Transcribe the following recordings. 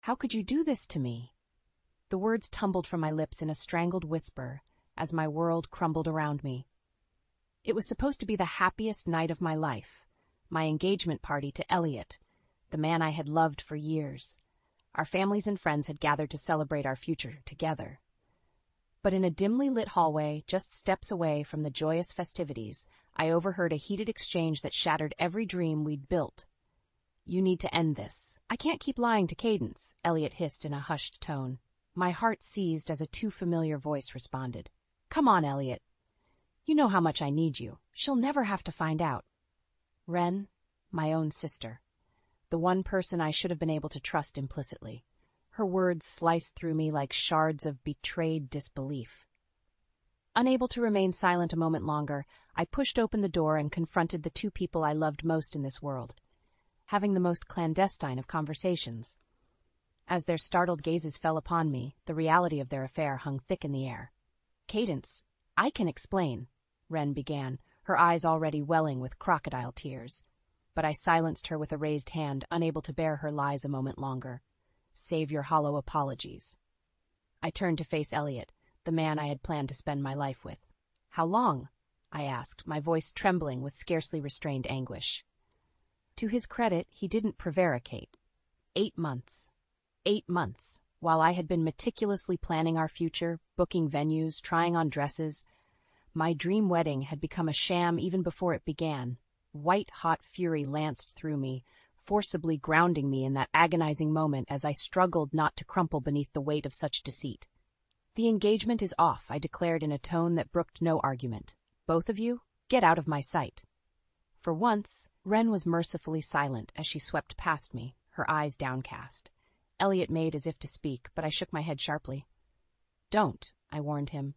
How could you do this to me? The words tumbled from my lips in a strangled whisper as my world crumbled around me. It was supposed to be the happiest night of my life, my engagement party to Elliot, the man I had loved for years. Our families and friends had gathered to celebrate our future together. But in a dimly lit hallway, just steps away from the joyous festivities, I overheard a heated exchange that shattered every dream we'd built. "You need to end this. I can't keep lying to Cadence," Elliot hissed in a hushed tone. My heart seized as a too familiar voice responded. "Come on, Elliot. You know how much I need you. She'll never have to find out." Ren, my own sister. The one person I should have been able to trust implicitly. Her words sliced through me like shards of betrayed disbelief. Unable to remain silent a moment longer, I pushed open the door and confronted the two people I loved most in this world, having the most clandestine of conversations. As their startled gazes fell upon me, the reality of their affair hung thick in the air. "Cadence, I can explain," Ren began, her eyes already welling with crocodile tears. But I silenced her with a raised hand, unable to bear her lies a moment longer. "Save your hollow apologies." I turned to face Elliot, the man I had planned to spend my life with. "How long?" I asked, my voice trembling with scarcely restrained anguish. To his credit, he didn't prevaricate. 8 months. 8 months, while I had been meticulously planning our future, booking venues, trying on dresses. My dream wedding had become a sham even before it began. White-hot fury lanced through me, forcibly grounding me in that agonizing moment as I struggled not to crumple beneath the weight of such deceit. "The engagement is off," I declared in a tone that brooked no argument. "Both of you, get out of my sight." For once, Ren was mercifully silent as she swept past me, her eyes downcast. Elliot made as if to speak, but I shook my head sharply. "Don't," I warned him.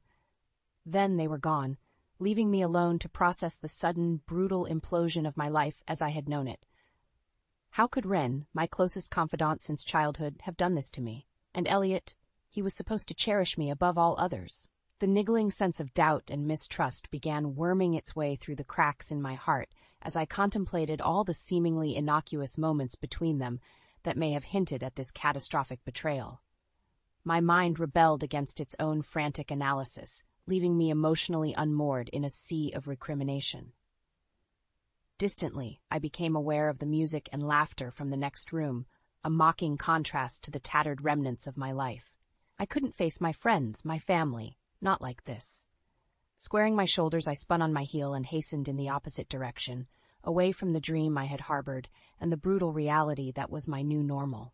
Then they were gone, leaving me alone to process the sudden, brutal implosion of my life as I had known it. How could Ren, my closest confidant since childhood, have done this to me? And Elliot, he was supposed to cherish me above all others. The niggling sense of doubt and mistrust began worming its way through the cracks in my heart as I contemplated all the seemingly innocuous moments between them that may have hinted at this catastrophic betrayal. My mind rebelled against its own frantic analysis, leaving me emotionally unmoored in a sea of recrimination. Distantly, I became aware of the music and laughter from the next room, a mocking contrast to the tattered remnants of my life. I couldn't face my friends, my family, not like this. Squaring my shoulders, I spun on my heel and hastened in the opposite direction, away from the dream I had harbored and the brutal reality that was my new normal.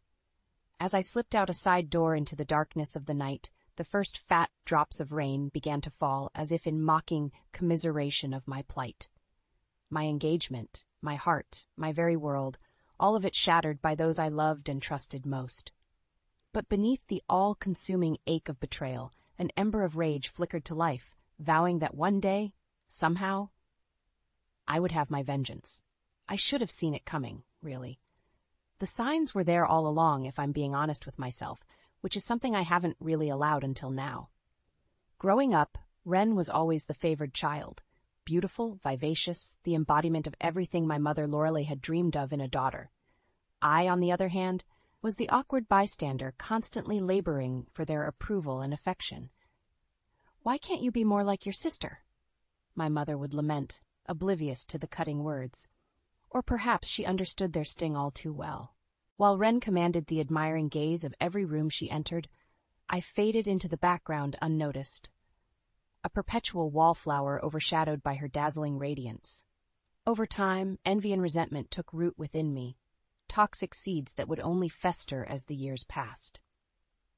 As I slipped out a side door into the darkness of the night, the first fat drops of rain began to fall as if in mocking commiseration of my plight. My engagement, my heart, my very world, all of it shattered by those I loved and trusted most. But beneath the all-consuming ache of betrayal, an ember of rage flickered to life, vowing that one day, somehow, I would have my vengeance. I should have seen it coming, really. The signs were there all along, if I'm being honest with myself, which is something I haven't really allowed until now. Growing up, Ren was always the favored child. Beautiful, vivacious, the embodiment of everything my mother Lorelei had dreamed of in a daughter. I, on the other hand, was the awkward bystander constantly laboring for their approval and affection. "Why can't you be more like your sister?" my mother would lament, oblivious to the cutting words. Or perhaps she understood their sting all too well. While Ren commanded the admiring gaze of every room she entered, I faded into the background unnoticed, a perpetual wallflower overshadowed by her dazzling radiance. Over time, envy and resentment took root within me, toxic seeds that would only fester as the years passed.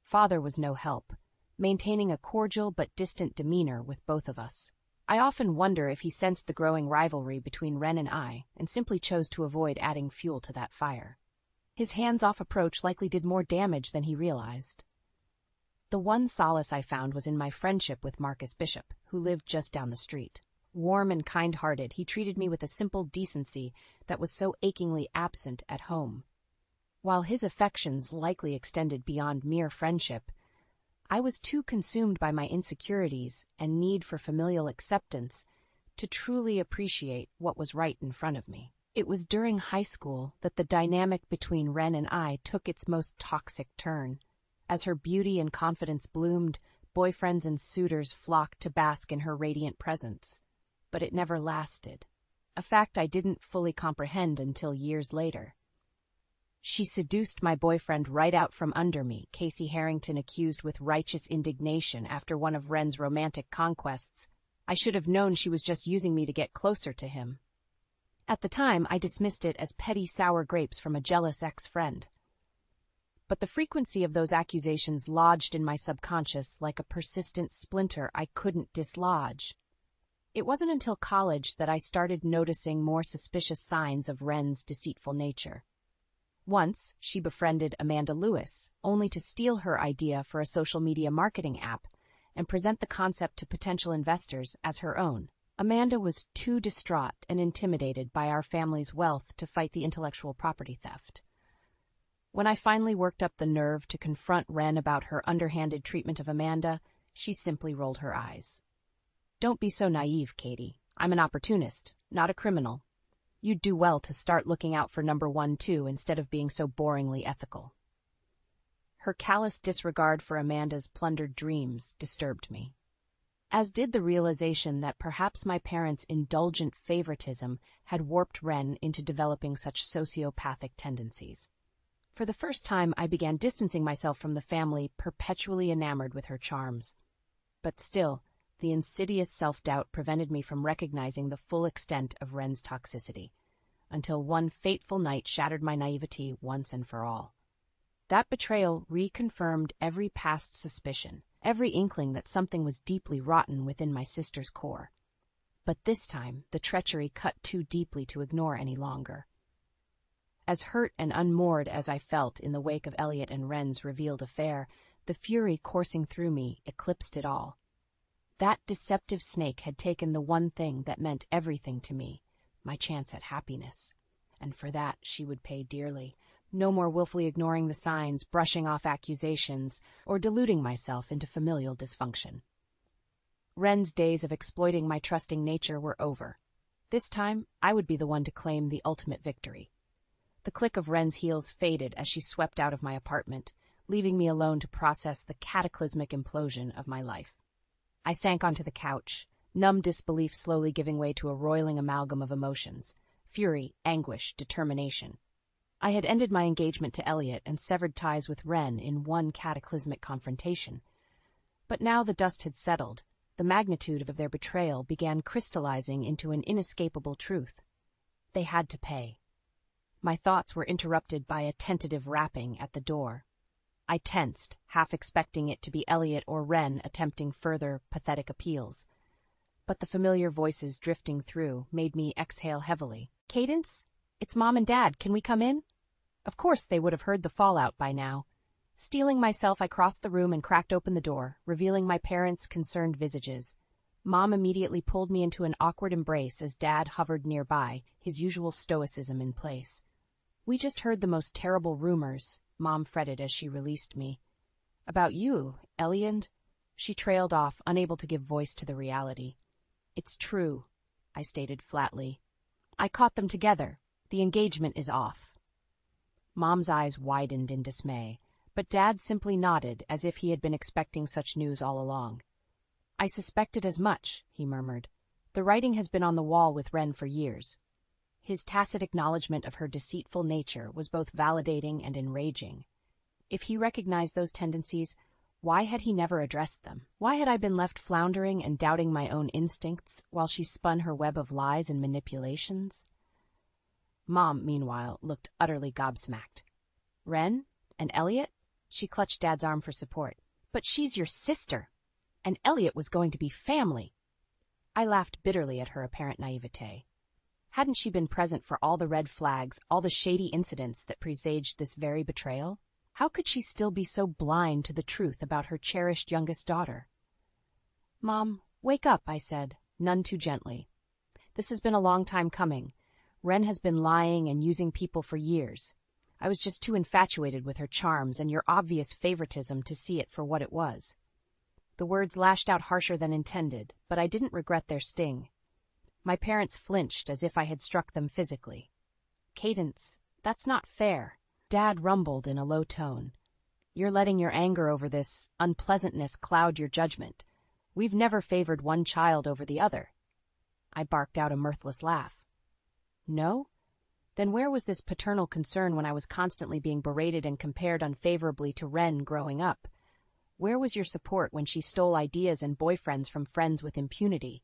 Father was no help, maintaining a cordial but distant demeanor with both of us. I often wonder if he sensed the growing rivalry between Ren and I and simply chose to avoid adding fuel to that fire. His hands-off approach likely did more damage than he realized. The one solace I found was in my friendship with Marcus Bishop, who lived just down the street. Warm and kind-hearted, he treated me with a simple decency that was so achingly absent at home. While his affections likely extended beyond mere friendship, I was too consumed by my insecurities and need for familial acceptance to truly appreciate what was right in front of me. It was during high school that the dynamic between Ren and I took its most toxic turn. As her beauty and confidence bloomed, boyfriends and suitors flocked to bask in her radiant presence. But it never lasted, a fact I didn't fully comprehend until years later. She seduced my boyfriend right out from under me, Casey Harrington accused with righteous indignation after one of Ren's romantic conquests. I should have known she was just using me to get closer to him. At the time, I dismissed it as petty sour grapes from a jealous ex-friend. But the frequency of those accusations lodged in my subconscious like a persistent splinter I couldn't dislodge. It wasn't until college that I started noticing more suspicious signs of Ren's deceitful nature. Once, she befriended Amanda Lewis, only to steal her idea for a social media marketing app and present the concept to potential investors as her own. Amanda was too distraught and intimidated by our family's wealth to fight the intellectual property theft. When I finally worked up the nerve to confront Ren about her underhanded treatment of Amanda, she simply rolled her eyes. "Don't be so naive, Katie. I'm an opportunist, not a criminal. You'd do well to start looking out for number 1, too, instead of being so boringly ethical." Her callous disregard for Amanda's plundered dreams disturbed me, as did the realization that perhaps my parents' indulgent favoritism had warped Ren into developing such sociopathic tendencies. For the first time, I began distancing myself from the family, perpetually enamored with her charms. But still, the insidious self-doubt prevented me from recognizing the full extent of Ren's toxicity, until one fateful night shattered my naivety once and for all. That betrayal reconfirmed every past suspicion, every inkling that something was deeply rotten within my sister's core. But this time, the treachery cut too deeply to ignore any longer. As hurt and unmoored as I felt in the wake of Elliot and Ren's revealed affair, the fury coursing through me eclipsed it all. That deceptive snake had taken the one thing that meant everything to me, my chance at happiness. And for that she would pay dearly. No more willfully ignoring the signs, brushing off accusations, or deluding myself into familial dysfunction. Ren's days of exploiting my trusting nature were over. This time, I would be the one to claim the ultimate victory. The click of Ren's heels faded as she swept out of my apartment, leaving me alone to process the cataclysmic implosion of my life. I sank onto the couch, numb disbelief slowly giving way to a roiling amalgam of emotions: fury, anguish, determination. I had ended my engagement to Elliot and severed ties with Ren in one cataclysmic confrontation. But now the dust had settled. The magnitude of their betrayal began crystallizing into an inescapable truth. They had to pay. My thoughts were interrupted by a tentative rapping at the door. I tensed, half expecting it to be Elliot or Ren attempting further pathetic appeals. But the familiar voices drifting through made me exhale heavily. "Cadence? It's Mom and Dad. Can we come in?" Of course they would have heard the fallout by now. Steeling myself, I crossed the room and cracked open the door, revealing my parents' concerned visages. Mom immediately pulled me into an awkward embrace as Dad hovered nearby, his usual stoicism in place. "We just heard the most terrible rumors," Mom fretted as she released me. "About you, Elliot." She trailed off, unable to give voice to the reality. "It's true," I stated flatly. "I caught them together. The engagement is off." Mom's eyes widened in dismay, but Dad simply nodded as if he had been expecting such news all along. "I suspected as much," he murmured. "The writing has been on the wall with Ren for years." His tacit acknowledgement of her deceitful nature was both validating and enraging. If he recognized those tendencies, why had he never addressed them? Why had I been left floundering and doubting my own instincts while she spun her web of lies and manipulations? Mom, meanwhile, looked utterly gobsmacked. "Ren? And Elliot?" She clutched Dad's arm for support. "But she's your sister, and Elliot was going to be family." I laughed bitterly at her apparent naivete. Hadn't she been present for all the red flags, all the shady incidents that presaged this very betrayal? How could she still be so blind to the truth about her cherished youngest daughter? "Mom, wake up," I said, none too gently. "This has been a long time coming. Ren has been lying and using people for years. I was just too infatuated with her charms and your obvious favoritism to see it for what it was." The words lashed out harsher than intended, but I didn't regret their sting. My parents flinched as if I had struck them physically. Cadence, that's not fair. Dad rumbled in a low tone. You're letting your anger over this unpleasantness cloud your judgment. We've never favored one child over the other. I barked out a mirthless laugh. No? Then where was this paternal concern when I was constantly being berated and compared unfavorably to Ren growing up? Where was your support when she stole ideas and boyfriends from friends with impunity?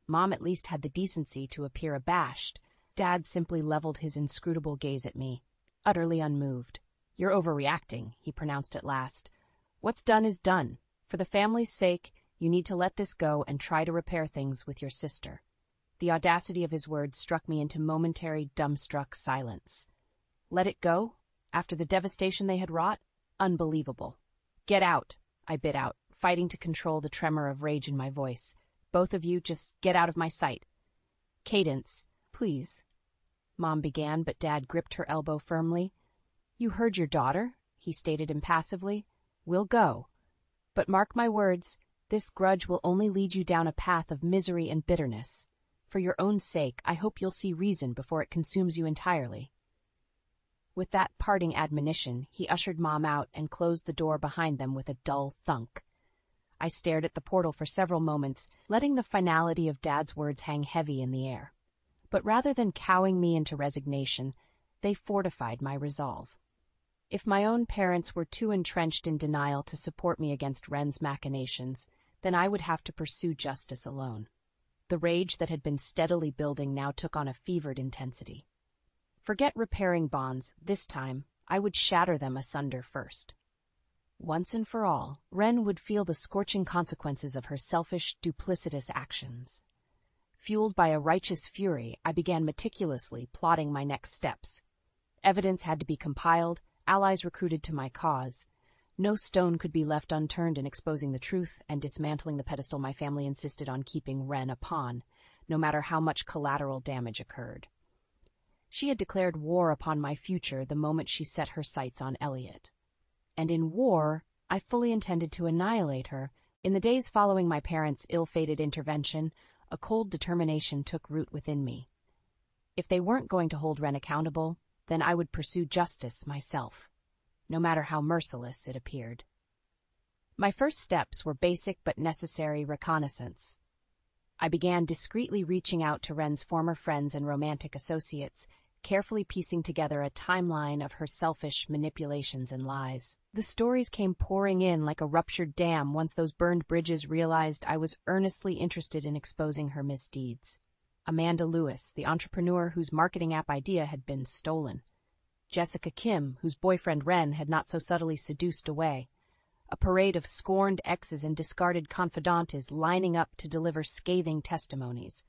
Mom at least had the decency to appear abashed. Dad simply leveled his inscrutable gaze at me, utterly unmoved. You're overreacting, he pronounced at last. What's done is done. For the family's sake, you need to let this go and try to repair things with your sister. The audacity of his words struck me into momentary, dumbstruck silence. Let it go? After the devastation they had wrought? Unbelievable. Get out, I bit out, fighting to control the tremor of rage in my voice. Both of you, just get out of my sight. Cadence, please. Mom began, but Dad gripped her elbow firmly. You heard your daughter, he stated impassively. We'll go. But mark my words, this grudge will only lead you down a path of misery and bitterness. For your own sake, I hope you'll see reason before it consumes you entirely. With that parting admonition, he ushered Mom out and closed the door behind them with a dull thunk. I stared at the portal for several moments, letting the finality of Dad's words hang heavy in the air. But rather than cowing me into resignation, they fortified my resolve. If my own parents were too entrenched in denial to support me against Ren's machinations, then I would have to pursue justice alone. The rage that had been steadily building now took on a fevered intensity. Forget repairing bonds, this time, I would shatter them asunder first. Once and for all, Ren would feel the scorching consequences of her selfish, duplicitous actions. Fueled by a righteous fury, I began meticulously plotting my next steps. Evidence had to be compiled, allies recruited to my cause. No stone could be left unturned in exposing the truth and dismantling the pedestal my family insisted on keeping Ren upon, no matter how much collateral damage occurred. She had declared war upon my future the moment she set her sights on Elliot. And in war, I fully intended to annihilate her. In the days following my parents' ill-fated intervention, a cold determination took root within me. If they weren't going to hold Ren accountable, then I would pursue justice myself, no matter how merciless it appeared. My first steps were basic but necessary reconnaissance. I began discreetly reaching out to Ren's former friends and romantic associates, carefully piecing together a timeline of her selfish manipulations and lies. The stories came pouring in like a ruptured dam once those burned bridges realized I was earnestly interested in exposing her misdeeds. Amanda Lewis, the entrepreneur whose marketing app idea had been stolen. Jessica Kim, whose boyfriend Ren had not so subtly seduced away. A parade of scorned exes and discarded confidantes lining up to deliver scathing testimonies.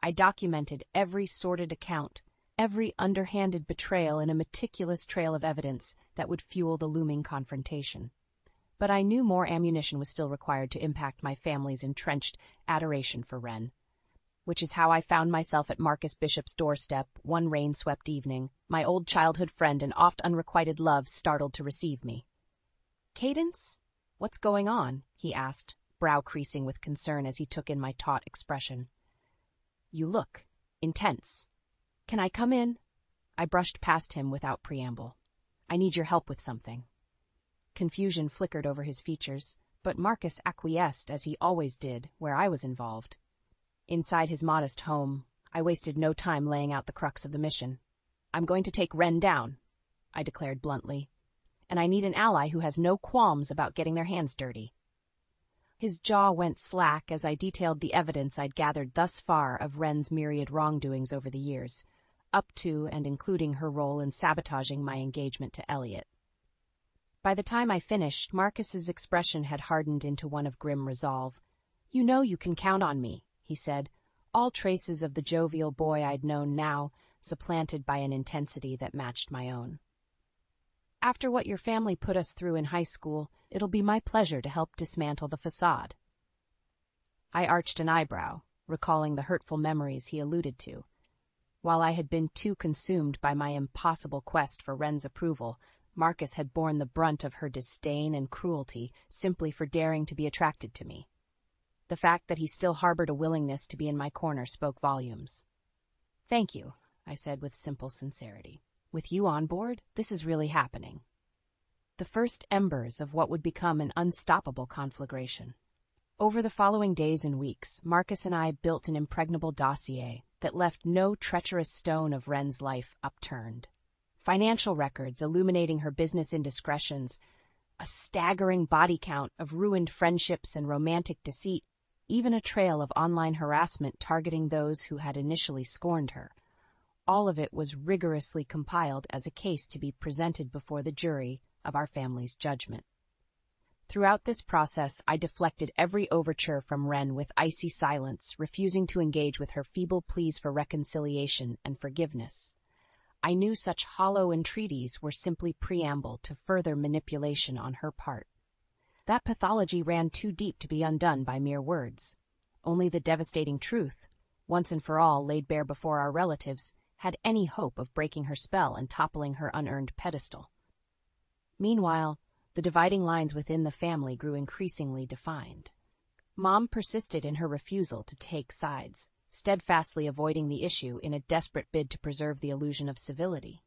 I documented every sordid account, every underhanded betrayal in a meticulous trail of evidence that would fuel the looming confrontation. But I knew more ammunition was still required to impact my family's entrenched adoration for Ren. Which is how I found myself at Marcus Bishop's doorstep one rain-swept evening, my old childhood friend and oft unrequited love startled to receive me. Cadence? What's going on? He asked, brow creasing with concern as he took in my taut expression. You look intense. Can I come in? I brushed past him without preamble. I need your help with something. Confusion flickered over his features, but Marcus acquiesced as he always did where I was involved. Inside his modest home, I wasted no time laying out the crux of the mission. I'm going to take Ren down, I declared bluntly, and I need an ally who has no qualms about getting their hands dirty. His jaw went slack as I detailed the evidence I'd gathered thus far of Ren's myriad wrongdoings over the years, up to and including her role in sabotaging my engagement to Elliot. By the time I finished, Marcus's expression had hardened into one of grim resolve. You know you can count on me, he said, all traces of the jovial boy I'd known now supplanted by an intensity that matched my own. After what your family put us through in high school, it'll be my pleasure to help dismantle the facade. I arched an eyebrow, recalling the hurtful memories he alluded to. While I had been too consumed by my impossible quest for Ren's approval, Marcus had borne the brunt of her disdain and cruelty simply for daring to be attracted to me. The fact that he still harbored a willingness to be in my corner spoke volumes. Thank you, I said with simple sincerity. With you on board, this is really happening. The first embers of what would become an unstoppable conflagration. Over the following days and weeks, Marcus and I built an impregnable dossier that left no treacherous stone of Wren's life upturned. Financial records illuminating her business indiscretions, a staggering body count of ruined friendships and romantic deceit, even a trail of online harassment targeting those who had initially scorned her. All of it was rigorously compiled as a case to be presented before the jury of our family's judgment. Throughout this process, I deflected every overture from Wren with icy silence, refusing to engage with her feeble pleas for reconciliation and forgiveness. I knew such hollow entreaties were simply preamble to further manipulation on her part. That pathology ran too deep to be undone by mere words. Only the devastating truth, once and for all laid bare before our relatives, had any hope of breaking her spell and toppling her unearned pedestal. Meanwhile, the dividing lines within the family grew increasingly defined. Mom persisted in her refusal to take sides, steadfastly avoiding the issue in a desperate bid to preserve the illusion of civility.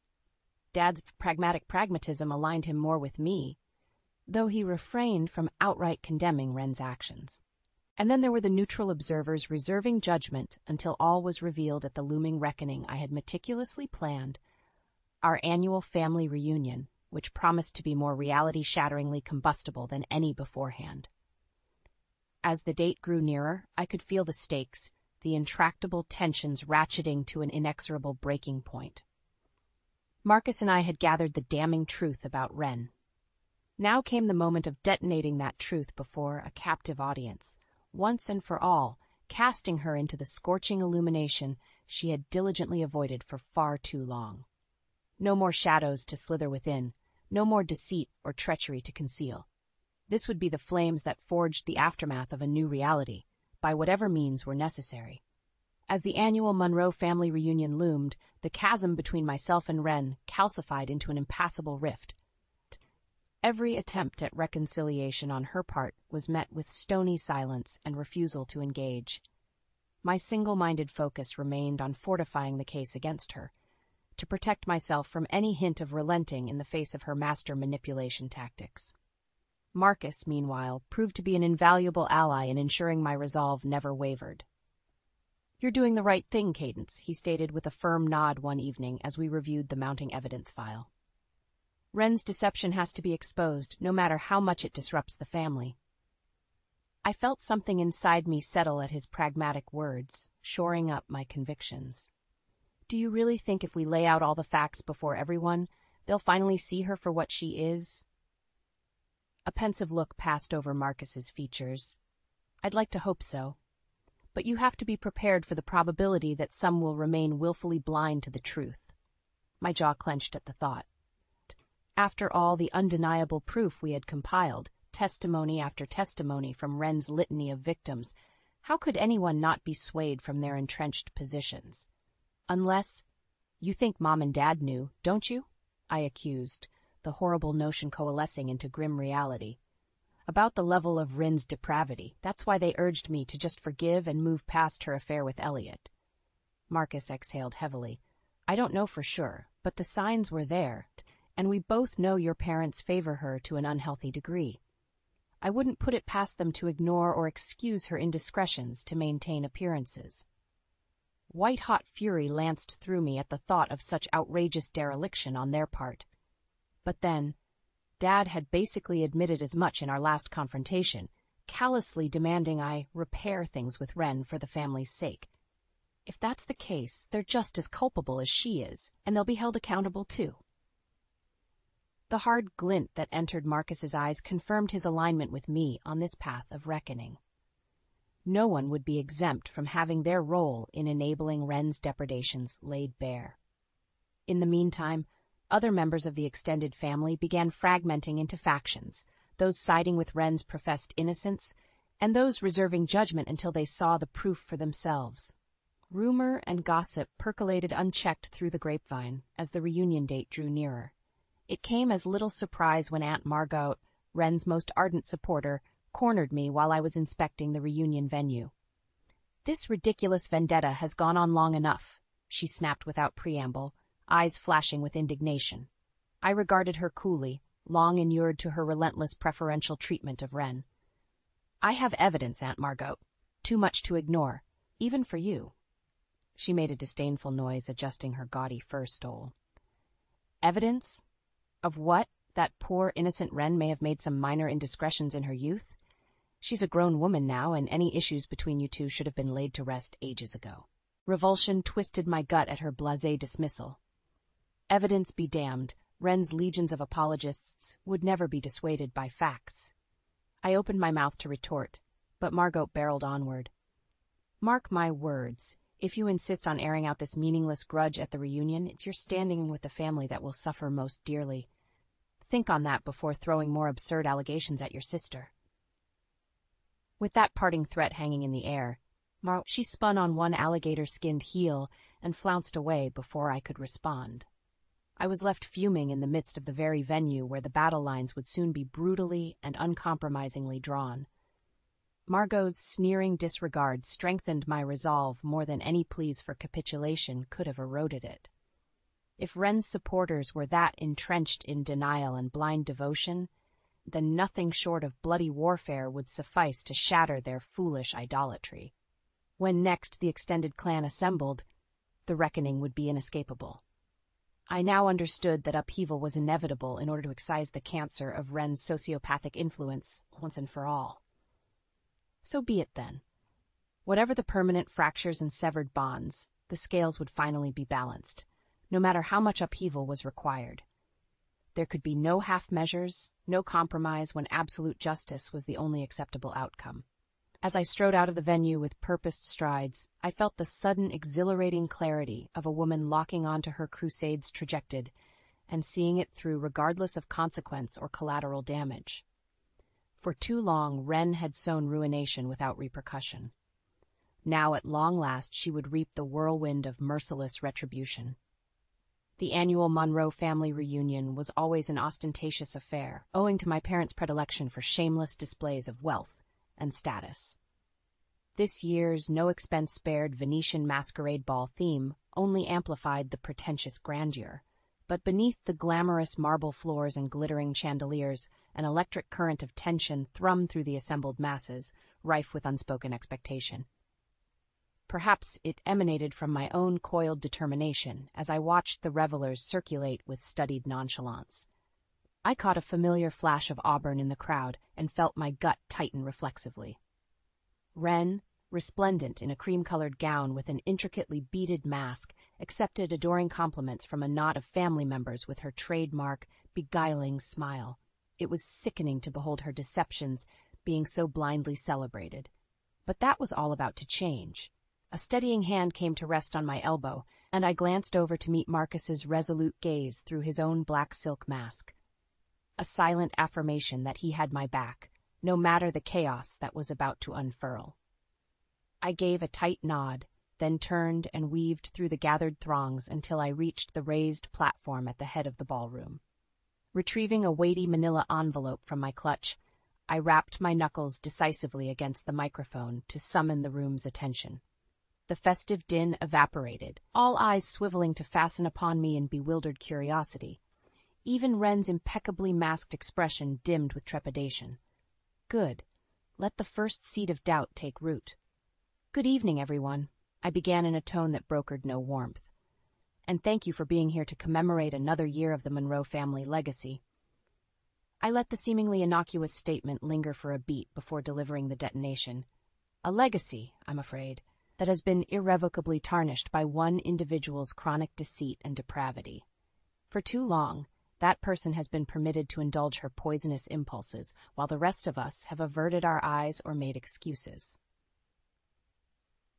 Dad's pragmatic pragmatism aligned him more with me, though he refrained from outright condemning Wren's actions. And then there were the neutral observers reserving judgment until all was revealed at the looming reckoning I had meticulously planned, our annual family reunion, which promised to be more reality-shatteringly combustible than any beforehand. As the date grew nearer, I could feel the stakes, the intractable tensions ratcheting to an inexorable breaking point. Marcus and I had gathered the damning truth about Wren. Now came the moment of detonating that truth before a captive audience, once and for all, casting her into the scorching illumination she had diligently avoided for far too long. No more shadows to slither within, no more deceit or treachery to conceal. This would be the flames that forged the aftermath of a new reality, by whatever means were necessary. As the annual Monroe family reunion loomed, the chasm between myself and Wren calcified into an impassable rift. Every attempt at reconciliation on her part was met with stony silence and refusal to engage. My single-minded focus remained on fortifying the case against her, to protect myself from any hint of relenting in the face of her master manipulation tactics. Marcus, meanwhile, proved to be an invaluable ally in ensuring my resolve never wavered. "You're doing the right thing, Cadence," he stated with a firm nod one evening as we reviewed the mounting evidence file. "Wren's deception has to be exposed, no matter how much it disrupts the family." I felt something inside me settle at his pragmatic words, shoring up my convictions. "Do you really think if we lay out all the facts before everyone, they'll finally see her for what she is?" A pensive look passed over Marcus's features. "I'd like to hope so. But you have to be prepared for the probability that some will remain willfully blind to the truth." My jaw clenched at the thought. After all the undeniable proof we had compiled, testimony after testimony from Wren's litany of victims, how could anyone not be swayed from their entrenched positions? "Unless you think Mom and Dad knew, don't you?" I accused, the horrible notion coalescing into grim reality. "About the level of Wren's depravity, that's why they urged me to just forgive and move past her affair with Elliot." Marcus exhaled heavily. "I don't know for sure, but the signs were there, and we both know your parents favor her to an unhealthy degree. I wouldn't put it past them to ignore or excuse her indiscretions to maintain appearances." White-hot fury lanced through me at the thought of such outrageous dereliction on their part. But then, Dad had basically admitted as much in our last confrontation, callously demanding I repair things with Wren for the family's sake. If that's the case, they're just as culpable as she is, and they'll be held accountable too. The hard glint that entered Marcus's eyes confirmed his alignment with me on this path of reckoning. No one would be exempt from having their role in enabling Wren's depredations laid bare. In the meantime, other members of the extended family began fragmenting into factions, those siding with Wren's professed innocence, and those reserving judgment until they saw the proof for themselves. Rumor and gossip percolated unchecked through the grapevine as the reunion date drew nearer. It came as little surprise when Aunt Margot, Wren's most ardent supporter, cornered me while I was inspecting the reunion venue. "This ridiculous vendetta has gone on long enough," she snapped without preamble, eyes flashing with indignation. I regarded her coolly, long inured to her relentless preferential treatment of Wren. I have evidence, Aunt Margot. Too much to ignore, even for you. She made a disdainful noise, adjusting her gaudy fur stole. Evidence? Of what? That poor, innocent Wren may have made some minor indiscretions in her youth? She's a grown woman now, and any issues between you two should have been laid to rest ages ago. Revulsion twisted my gut at her blasé dismissal. Evidence be damned, Wren's legions of apologists would never be dissuaded by facts. I opened my mouth to retort, but Margot barreled onward. Mark my words, if you insist on airing out this meaningless grudge at the reunion, it's your standing with the family that will suffer most dearly. Think on that before throwing more absurd allegations at your sister. With that parting threat hanging in the air, she spun on one alligator-skinned heel and flounced away before I could respond. I was left fuming in the midst of the very venue where the battle lines would soon be brutally and uncompromisingly drawn. Margot's sneering disregard strengthened my resolve more than any pleas for capitulation could have eroded it. If Wren's supporters were that entrenched in denial and blind devotion, then nothing short of bloody warfare would suffice to shatter their foolish idolatry. When next the extended clan assembled, the reckoning would be inescapable. I now understood that upheaval was inevitable in order to excise the cancer of Wren's sociopathic influence once and for all. So be it then. Whatever the permanent fractures and severed bonds, the scales would finally be balanced, no matter how much upheaval was required. There could be no half measures, no compromise when absolute justice was the only acceptable outcome. As I strode out of the venue with purposed strides, I felt the sudden exhilarating clarity of a woman locking onto her crusade's trajectory and seeing it through regardless of consequence or collateral damage. For too long, Wren had sown ruination without repercussion. Now, at long last, she would reap the whirlwind of merciless retribution. The annual Monroe family reunion was always an ostentatious affair, owing to my parents' predilection for shameless displays of wealth and status. This year's no-expense-spared Venetian masquerade ball theme only amplified the pretentious grandeur, but beneath the glamorous marble floors and glittering chandeliers, an electric current of tension thrummed through the assembled masses, rife with unspoken expectation. Perhaps it emanated from my own coiled determination as I watched the revelers circulate with studied nonchalance. I caught a familiar flash of auburn in the crowd and felt my gut tighten reflexively. Wren, resplendent in a cream-colored gown with an intricately beaded mask, accepted adoring compliments from a knot of family members with her trademark, beguiling smile. It was sickening to behold her deceptions being so blindly celebrated. But that was all about to change. A steadying hand came to rest on my elbow, and I glanced over to meet Marcus's resolute gaze through his own black silk mask. A silent affirmation that he had my back, no matter the chaos that was about to unfurl. I gave a tight nod, then turned and weaved through the gathered throngs until I reached the raised platform at the head of the ballroom. Retrieving a weighty manila envelope from my clutch, I rapped my knuckles decisively against the microphone to summon the room's attention. The festive din evaporated, all eyes swiveling to fasten upon me in bewildered curiosity. Even Wren's impeccably masked expression dimmed with trepidation. Good. Let the first seed of doubt take root. Good evening, everyone, I began in a tone that brokered no warmth. And thank you for being here to commemorate another year of the Monroe family legacy. I let the seemingly innocuous statement linger for a beat before delivering the detonation. A legacy, I'm afraid, that has been irrevocably tarnished by one individual's chronic deceit and depravity. For too long, that person has been permitted to indulge her poisonous impulses, while the rest of us have averted our eyes or made excuses.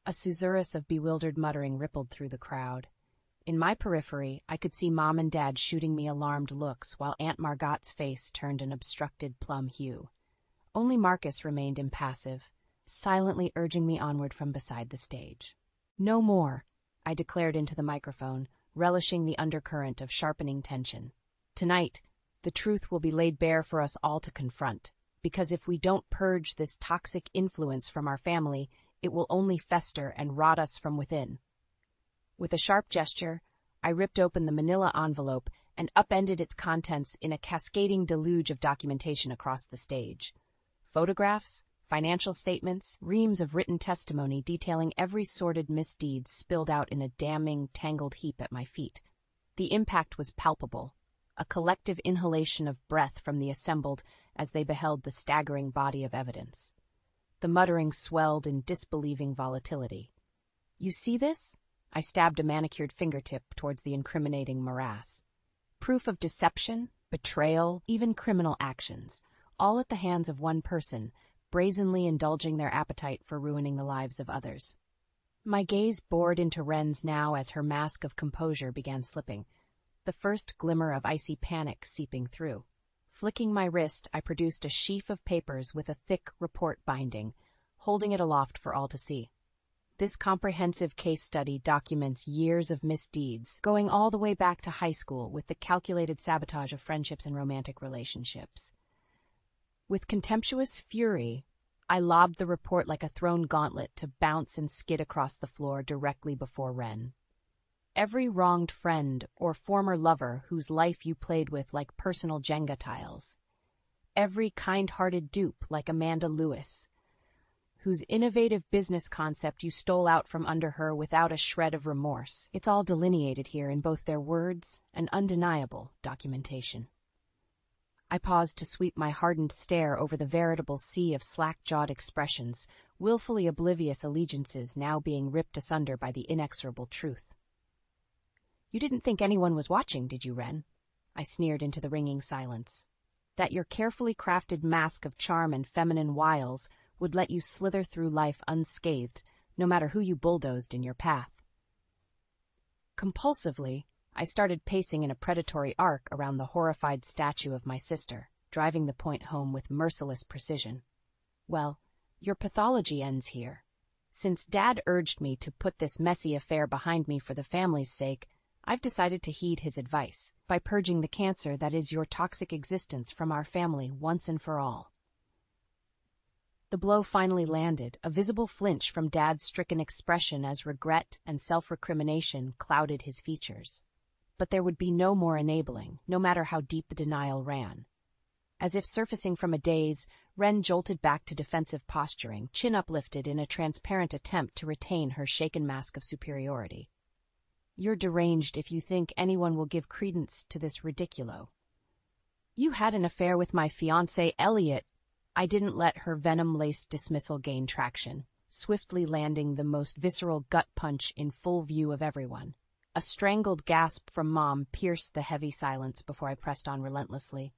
A susurrus of bewildered muttering rippled through the crowd. In my periphery, I could see Mom and Dad shooting me alarmed looks, while Aunt Margot's face turned an obstructed plum hue. Only Marcus remained impassive, silently urging me onward from beside the stage. No more, I declared into the microphone, relishing the undercurrent of sharpening tension. Tonight, the truth will be laid bare for us all to confront, because if we don't purge this toxic influence from our family, it will only fester and rot us from within. With a sharp gesture, I ripped open the manila envelope and upended its contents in a cascading deluge of documentation across the stage. Photographs, financial statements, reams of written testimony detailing every sordid misdeed spilled out in a damning, tangled heap at my feet. The impact was palpable, a collective inhalation of breath from the assembled as they beheld the staggering body of evidence. The muttering swelled in disbelieving volatility. "You see this?" I stabbed a manicured fingertip towards the incriminating morass. Proof of deception, betrayal, even criminal actions, all at the hands of one person, brazenly indulging their appetite for ruining the lives of others. My gaze bored into Wren's now as her mask of composure began slipping, the first glimmer of icy panic seeping through. Flicking my wrist, I produced a sheaf of papers with a thick report binding, holding it aloft for all to see. This comprehensive case study documents years of misdeeds, going all the way back to high school with the calculated sabotage of friendships and romantic relationships. With contemptuous fury, I lobbed the report like a thrown gauntlet to bounce and skid across the floor directly before Wren. Every wronged friend or former lover whose life you played with like personal Jenga tiles. Every kind-hearted dupe like Amanda Lewis, whose innovative business concept you stole out from under her without a shred of remorse. It's all delineated here in both their words and undeniable documentation. I paused to sweep my hardened stare over the veritable sea of slack-jawed expressions, willfully oblivious allegiances now being ripped asunder by the inexorable truth. "You didn't think anyone was watching, did you, Wren?" I sneered into the ringing silence. "That your carefully crafted mask of charm and feminine wiles would let you slither through life unscathed, no matter who you bulldozed in your path." Compulsively, I started pacing in a predatory arc around the horrified statue of my sister, driving the point home with merciless precision. "Well, your pathology ends here. Since Dad urged me to put this messy affair behind me for the family's sake, I've decided to heed his advice by purging the cancer that is your toxic existence from our family once and for all." The blow finally landed, a visible flinch from Dad's stricken expression as regret and self-recrimination clouded his features. But there would be no more enabling, no matter how deep the denial ran. As if surfacing from a daze, Wren jolted back to defensive posturing, chin uplifted in a transparent attempt to retain her shaken mask of superiority. "You're deranged if you think anyone will give credence to this ridiculo. You had an affair with my fiance, Elliot." I didn't let her venom-laced dismissal gain traction, swiftly landing the most visceral gut punch in full view of everyone. A strangled gasp from Mom pierced the heavy silence before I pressed on relentlessly.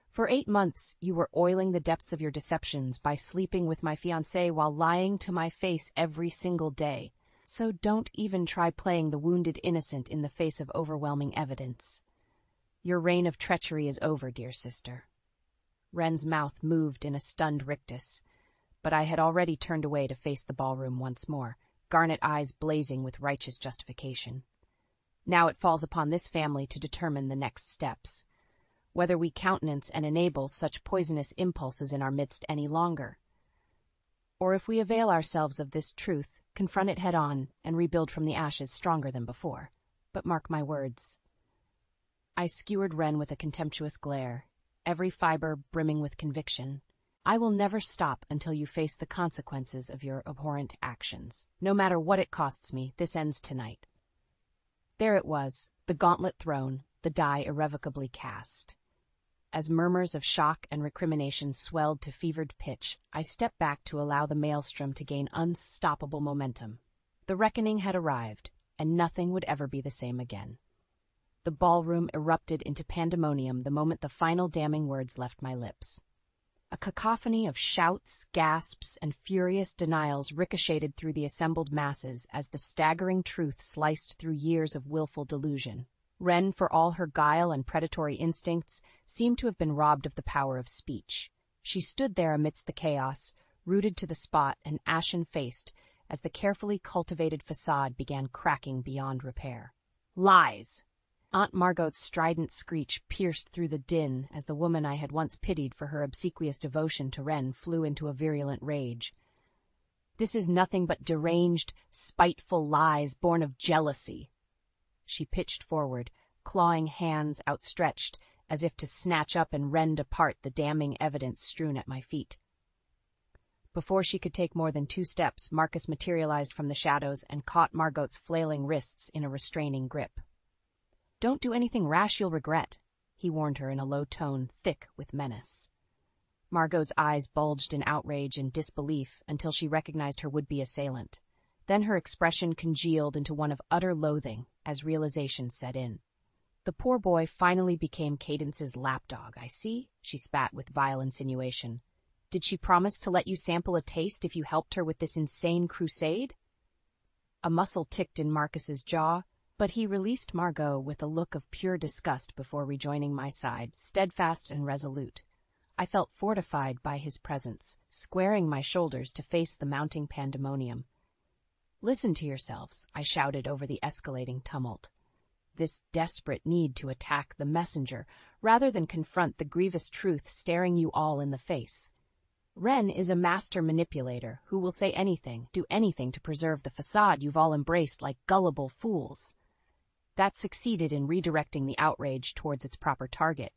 "For 8 months, you were oiling the depths of your deceptions by sleeping with my fiancé while lying to my face every single day. So don't even try playing the wounded innocent in the face of overwhelming evidence. Your reign of treachery is over, dear sister." Wren's mouth moved in a stunned rictus, but I had already turned away to face the ballroom once more, garnet eyes blazing with righteous justification. Now it falls upon this family to determine the next steps, whether we countenance and enable such poisonous impulses in our midst any longer, or if we avail ourselves of this truth, confront it head-on, and rebuild from the ashes stronger than before. But mark my words. I skewered Wren with a contemptuous glare, every fiber brimming with conviction. I will never stop until you face the consequences of your abhorrent actions. No matter what it costs me, this ends tonight. There it was, the gauntlet thrown, the die irrevocably cast. As murmurs of shock and recrimination swelled to fevered pitch, I stepped back to allow the maelstrom to gain unstoppable momentum. The reckoning had arrived, and nothing would ever be the same again. The ballroom erupted into pandemonium the moment the final damning words left my lips. A cacophony of shouts, gasps, and furious denials ricocheted through the assembled masses as the staggering truth sliced through years of willful delusion. Wren, for all her guile and predatory instincts, seemed to have been robbed of the power of speech. She stood there amidst the chaos, rooted to the spot and ashen-faced, as the carefully cultivated facade began cracking beyond repair. "Lies!" Aunt Margot's strident screech pierced through the din as the woman I had once pitied for her obsequious devotion to Wren flew into a virulent rage. This is nothing but deranged, spiteful lies born of jealousy. She pitched forward, clawing hands outstretched, as if to snatch up and rend apart the damning evidence strewn at my feet. Before she could take more than 2 steps, Marcus materialized from the shadows and caught Margot's flailing wrists in a restraining grip. "Don't do anything rash you'll regret," he warned her in a low tone thick with menace. Margot's eyes bulged in outrage and disbelief until she recognized her would-be assailant. Then her expression congealed into one of utter loathing as realization set in. "The poor boy finally became Cadence's lapdog, I see," she spat with vile insinuation. "Did she promise to let you sample a taste if you helped her with this insane crusade?" A muscle ticked in Marcus's jaw, but he released Margot with a look of pure disgust before rejoining my side, steadfast and resolute. I felt fortified by his presence, squaring my shoulders to face the mounting pandemonium. "Listen to yourselves," I shouted over the escalating tumult. This desperate need to attack the messenger, rather than confront the grievous truth staring you all in the face. Ren is a master manipulator who will say anything, do anything to preserve the facade you've all embraced like gullible fools. That succeeded in redirecting the outrage towards its proper target.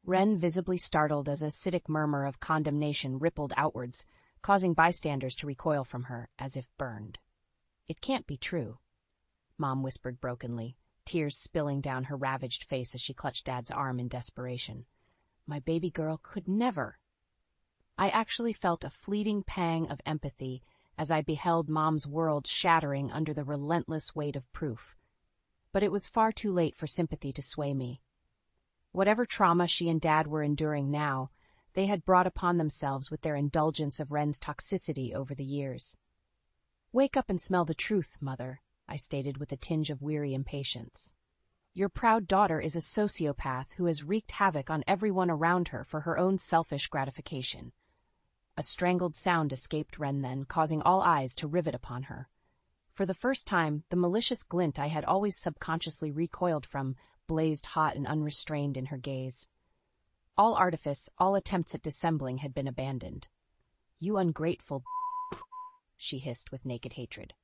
Ren visibly startled as a acidic murmur of condemnation rippled outwards, causing bystanders to recoil from her as if burned. "It can't be true," Mom whispered brokenly, tears spilling down her ravaged face as she clutched Dad's arm in desperation. "My baby girl could never." I actually felt a fleeting pang of empathy as I beheld Mom's world shattering under the relentless weight of proof. But it was far too late for sympathy to sway me. Whatever trauma she and Dad were enduring now, they had brought upon themselves with their indulgence of Ren's toxicity over the years. "Wake up and smell the truth, Mother," I stated with a tinge of weary impatience. "Your proud daughter is a sociopath who has wreaked havoc on everyone around her for her own selfish gratification." A strangled sound escaped Ren then, causing all eyes to rivet upon her. For the first time, the malicious glint I had always subconsciously recoiled from blazed hot and unrestrained in her gaze. All artifice, all attempts at dissembling had been abandoned. "You ungrateful," she hissed with naked hatred.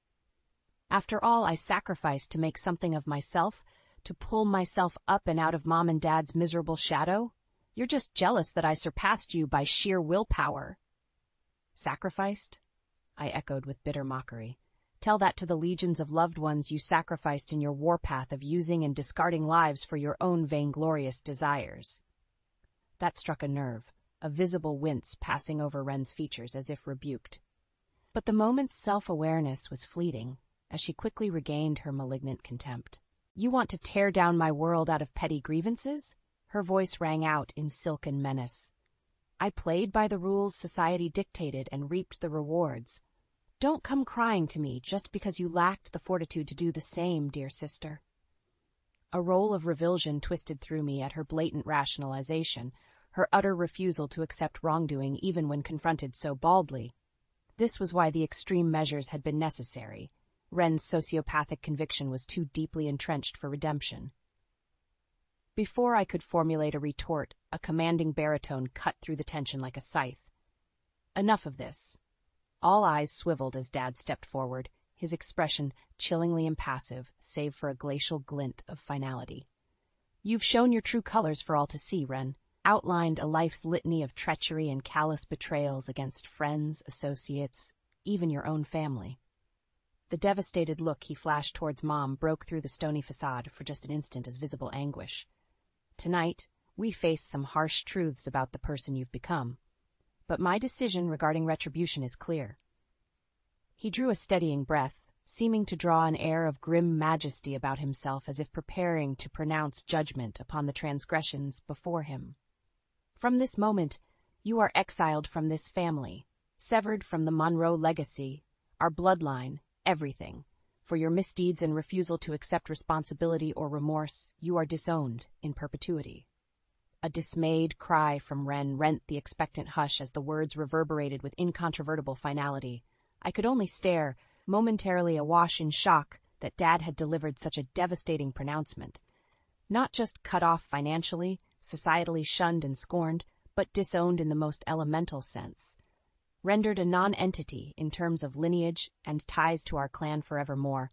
"After all I sacrificed to make something of myself, to pull myself up and out of Mom and Dad's miserable shadow? You're just jealous that I surpassed you by sheer willpower." "Sacrificed?" I echoed with bitter mockery. "Tell that to the legions of loved ones you sacrificed in your warpath of using and discarding lives for your own vainglorious desires." That struck a nerve, a visible wince passing over Ren's features as if rebuked. But the moment's self-awareness was fleeting, as she quickly regained her malignant contempt. "You want to tear down my world out of petty grievances?" Her voice rang out in silken menace. "I played by the rules society dictated and reaped the rewards. Don't come crying to me just because you lacked the fortitude to do the same, dear sister." A roll of revulsion twisted through me at her blatant rationalization, her utter refusal to accept wrongdoing even when confronted so baldly. This was why the extreme measures had been necessary. Ren's sociopathic conviction was too deeply entrenched for redemption. Before I could formulate a retort, a commanding baritone cut through the tension like a scythe. "Enough of this." All eyes swiveled as Dad stepped forward, his expression chillingly impassive, save for a glacial glint of finality. "You've shown your true colors for all to see, Ren. Outlined a life's litany of treachery and callous betrayals against friends, associates, even your own family." The devastated look he flashed towards Mom broke through the stony facade for just an instant as visible anguish. "Tonight, we face some harsh truths about the person you've become. But my decision regarding retribution is clear." He drew a steadying breath, seeming to draw an air of grim majesty about himself as if preparing to pronounce judgment upon the transgressions before him. "From this moment, you are exiled from this family, severed from the Monroe legacy, our bloodline, everything. For your misdeeds and refusal to accept responsibility or remorse, you are disowned in perpetuity." A dismayed cry from Ren rent the expectant hush as the words reverberated with incontrovertible finality. I could only stare, momentarily awash in shock that Dad had delivered such a devastating pronouncement. Not just cut off financially, societally shunned and scorned, but disowned in the most elemental sense. rendered a non-entity in terms of lineage and ties to our clan forevermore.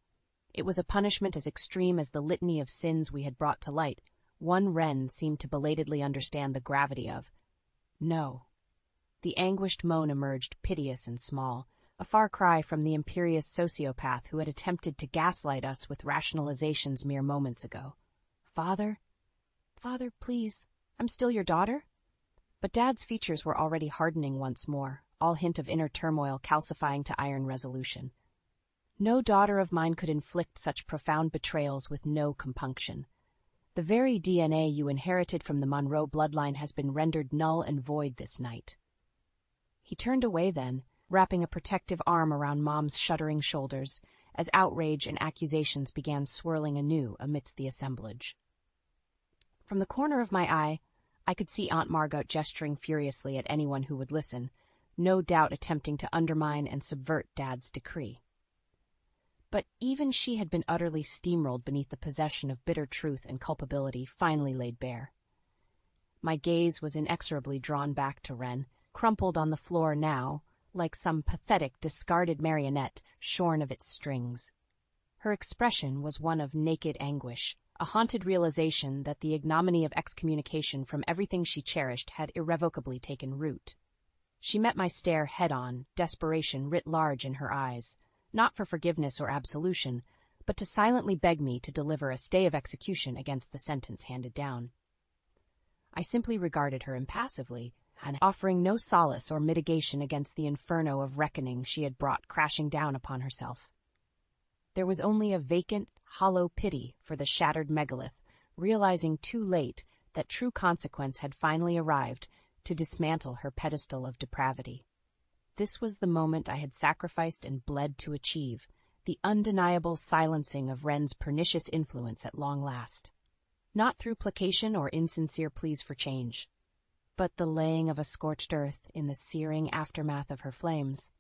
It was a punishment as extreme as the litany of sins we had brought to light. One wren seemed to belatedly understand the gravity of. No. The anguished moan emerged piteous and small, a far cry from the imperious sociopath who had attempted to gaslight us with rationalizations mere moments ago. Father? Father, please, I'm still your daughter? But Dad's features were already hardening once more, all hint of inner turmoil calcifying to iron resolution. No daughter of mine could inflict such profound betrayals with no compunction. The very DNA you inherited from the Monroe bloodline has been rendered null and void this night. He turned away then, wrapping a protective arm around Mom's shuddering shoulders, as outrage and accusations began swirling anew amidst the assemblage. From the corner of my eye, I could see Aunt Margot gesturing furiously at anyone who would listen, no doubt attempting to undermine and subvert Dad's decree. But even she had been utterly steamrolled beneath the possession of bitter truth and culpability finally laid bare. My gaze was inexorably drawn back to Wren, crumpled on the floor now, like some pathetic, discarded marionette shorn of its strings. Her expression was one of naked anguish, a haunted realization that the ignominy of excommunication from everything she cherished had irrevocably taken root. She met my stare head-on, desperation writ large in her eyes, not for forgiveness or absolution, but to silently beg me to deliver a stay of execution against the sentence handed down. I simply regarded her impassively, and offering no solace or mitigation against the inferno of reckoning she had brought crashing down upon herself. There was only a vacant, hollow pity for the shattered megalith, realizing too late that true consequence had finally arrived to dismantle her pedestal of depravity. This was the moment I had sacrificed and bled to achieve, the undeniable silencing of Wren's pernicious influence at long last. Not through placation or insincere pleas for change, but the laying of a scorched earth in the searing aftermath of her flames.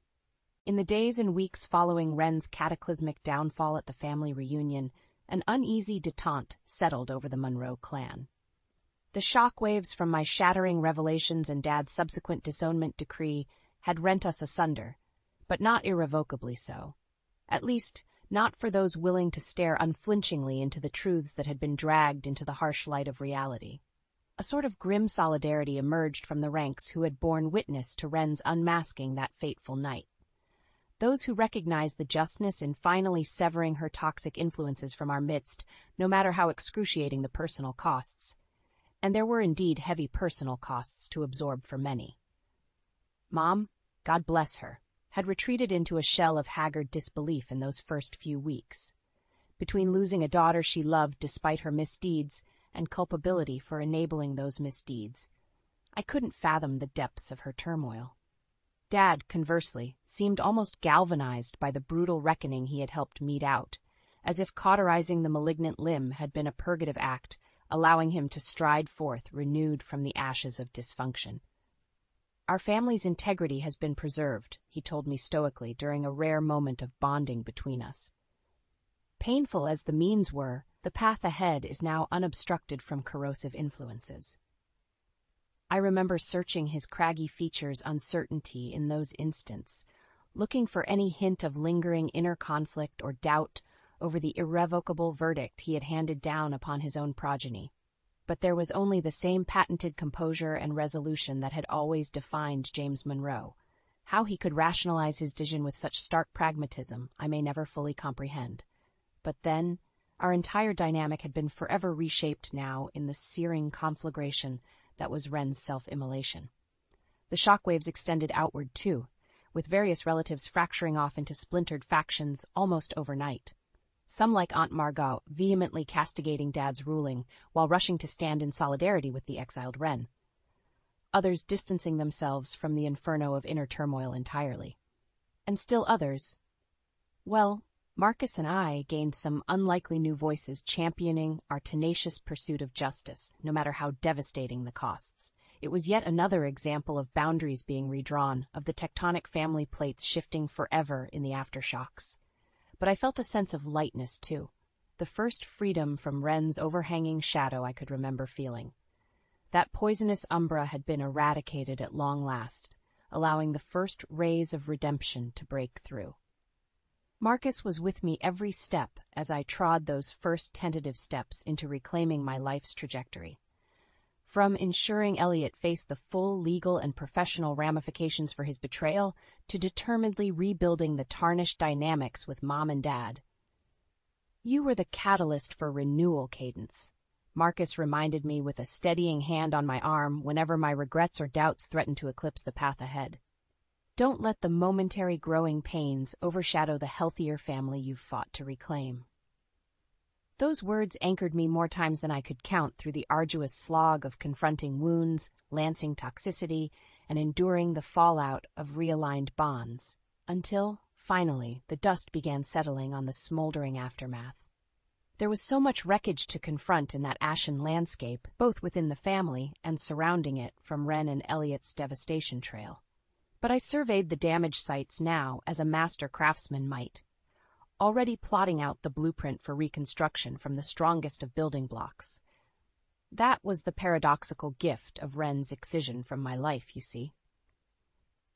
In the days and weeks following Wren's cataclysmic downfall at the family reunion, an uneasy detente settled over the Monroe clan. The shockwaves from my shattering revelations and Dad's subsequent disownment decree had rent us asunder, but not irrevocably so. At least, not for those willing to stare unflinchingly into the truths that had been dragged into the harsh light of reality. A sort of grim solidarity emerged from the ranks who had borne witness to Wren's unmasking that fateful night. Those who recognized the justness in finally severing her toxic influences from our midst, no matter how excruciating the personal costs. And there were indeed heavy personal costs to absorb for many. Mom, God bless her, had retreated into a shell of haggard disbelief in those first few weeks. Between losing a daughter she loved despite her misdeeds and culpability for enabling those misdeeds, I couldn't fathom the depths of her turmoil. Dad, conversely, seemed almost galvanized by the brutal reckoning he had helped mete out, as if cauterizing the malignant limb had been a purgative act, allowing him to stride forth renewed from the ashes of dysfunction. Our family's integrity has been preserved, he told me stoically during a rare moment of bonding between us. Painful as the means were, the path ahead is now unobstructed from corrosive influences. I remember searching his craggy features' uncertainty in those instants, looking for any hint of lingering inner conflict or doubt over the irrevocable verdict he had handed down upon his own progeny. But there was only the same patented composure and resolution that had always defined James Monroe. How he could rationalize his decision with such stark pragmatism, I may never fully comprehend. But then, our entire dynamic had been forever reshaped now in the searing conflagration that was Wren's self-immolation. The shockwaves extended outward, too, with various relatives fracturing off into splintered factions almost overnight. Some, like Aunt Margot, vehemently castigating Dad's ruling while rushing to stand in solidarity with the exiled Wren. Others distancing themselves from the inferno of inner turmoil entirely. And still others, well, Marcus and I gained some unlikely new voices championing our tenacious pursuit of justice, no matter how devastating the costs. It was yet another example of boundaries being redrawn, of the tectonic family plates shifting forever in the aftershocks. But I felt a sense of lightness, too, the first freedom from Wren's overhanging shadow I could remember feeling. That poisonous umbra had been eradicated at long last, allowing the first rays of redemption to break through. Marcus was with me every step as I trod those first tentative steps into reclaiming my life's trajectory. From ensuring Elliot faced the full legal and professional ramifications for his betrayal to determinedly rebuilding the tarnished dynamics with Mom and Dad. "You were the catalyst for renewal, Cadence," Marcus reminded me with a steadying hand on my arm whenever my regrets or doubts threatened to eclipse the path ahead. "Don't let the momentary growing pains overshadow the healthier family you've fought to reclaim." Those words anchored me more times than I could count through the arduous slog of confronting wounds, lancing toxicity, and enduring the fallout of realigned bonds, until, finally, the dust began settling on the smoldering aftermath. There was so much wreckage to confront in that ashen landscape, both within the family and surrounding it from Ren and Elliot's devastation trail. But I surveyed the damage sites now as a master craftsman might, already plotting out the blueprint for reconstruction from the strongest of building blocks. That was the paradoxical gift of Ren's excision from my life, you see.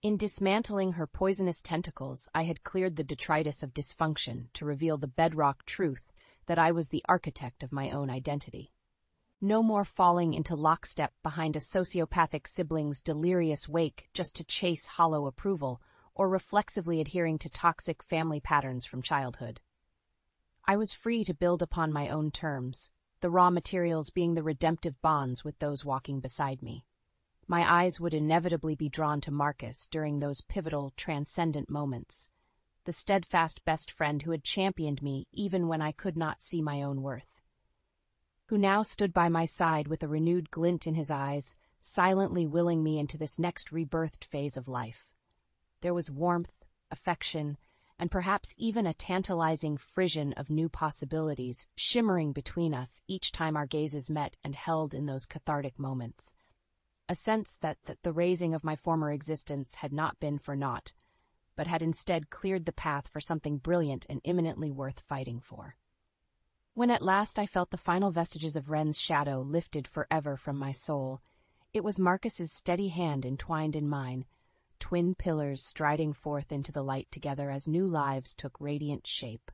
In dismantling her poisonous tentacles, I had cleared the detritus of dysfunction to reveal the bedrock truth that I was the architect of my own identity. No more falling into lockstep behind a sociopathic sibling's delirious wake just to chase hollow approval, or reflexively adhering to toxic family patterns from childhood. I was free to build upon my own terms, the raw materials being the redemptive bonds with those walking beside me. My eyes would inevitably be drawn to Marcus during those pivotal, transcendent moments, the steadfast best friend who had championed me even when I could not see my own worth, who now stood by my side with a renewed glint in his eyes, silently willing me into this next rebirthed phase of life. There was warmth, affection, and perhaps even a tantalizing frisson of new possibilities shimmering between us each time our gazes met and held in those cathartic moments. A sense that the razing of my former existence had not been for naught, but had instead cleared the path for something brilliant and imminently worth fighting for. When at last I felt the final vestiges of Ren's shadow lifted forever from my soul, it was Marcus's steady hand entwined in mine, twin pillars striding forth into the light together as new lives took radiant shape.